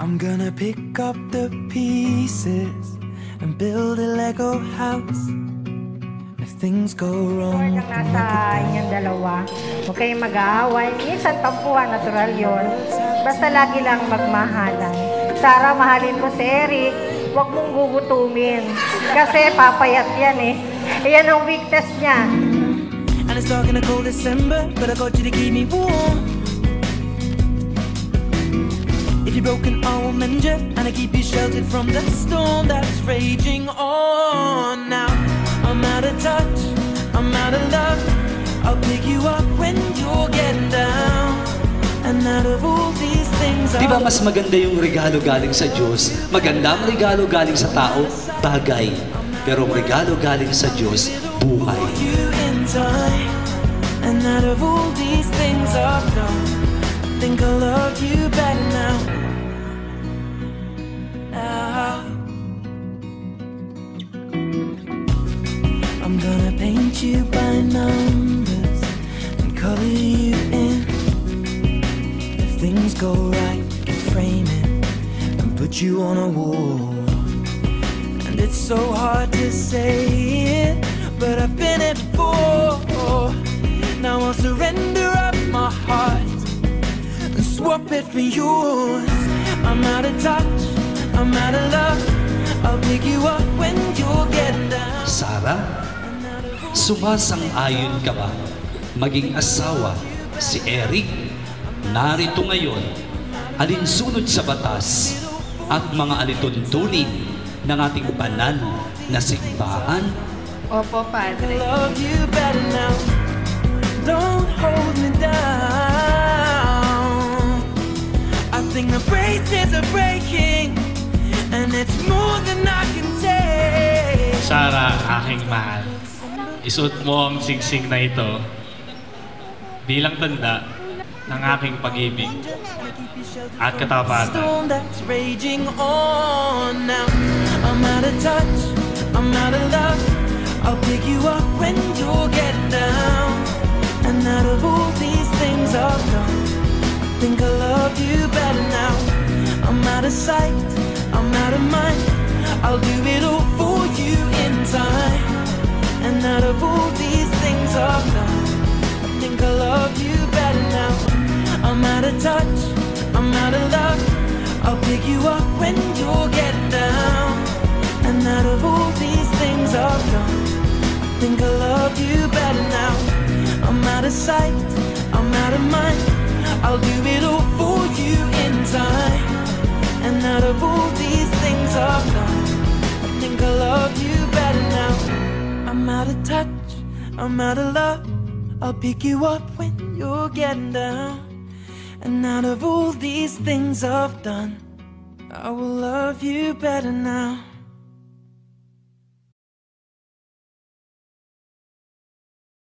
I'm gonna pick up the pieces and build a Lego house. If things go wrong, nasa inyong dalawa, huwag kayong mag-aaway. Minsan tampuhan, natural yun. Basta lagi lang magmahalan. Sarah, mahalin mo si Eric. Huwag mong gugutumin. Kasi papayat yan eh. Yan ang weakness niya. And it's dark in a cold December, but I got you to keep me warm. If you're broken, I will mend you, and I keep you sheltered from the storm that's raging on. Now I'm out of touch, I'm out of love. I'll pick you up when you're getting down. And out of all these things, di ba mas maganda yung regalo galing sa Diyos? Maganda ang regalo galing sa tao, bagay. Pero ang regalo galing sa Diyos, buhay. And out of all these things I've done, I think I love you better now. I'm gonna paint you by numbers and color you in. If things go right, you can frame it and put you on a wall. And it's so hard to say it, but I've been it before. Now I'll surrender up my heart and swap it for yours. I'm out of touch, I'm out of love. I'll pick you up when you're getting down. Sarah, sumasang-ayon ka ba maging asawa si Eric? Narito ngayon, alinsunod sa batas at mga alituntunin ng ating banal na simbahan. Opo, Padre. Love you better now. Don't hold me down. I think the braces are breaking, and it's more than I can take. Sarah, aking mahal, isuot mo ang singsing na ito bilang tanda ng aking pag-ibig at katapatan. Storm that's raging on now. I'm out of touch, I'm out of love. I'll pick you up when you're getting down. And out of all these things I've done, I think I love you better now. I'm out of sight, I'm out of mind. I'll do it all for you in time. And out of all these things I've done, I think I love you better now. I'm out of touch, I'm out of love. I'll pick you up when you're getting down. And out of all these things I've done, I think I love you better now. I'm out of sight, I'm out of mind. I'll do it all for you in time. And out of all these things I've done, I think I love you better now. I'm out of touch, I'm out of love. I'll pick you up when you're getting down. And out of all these things I've done, I will love you better now.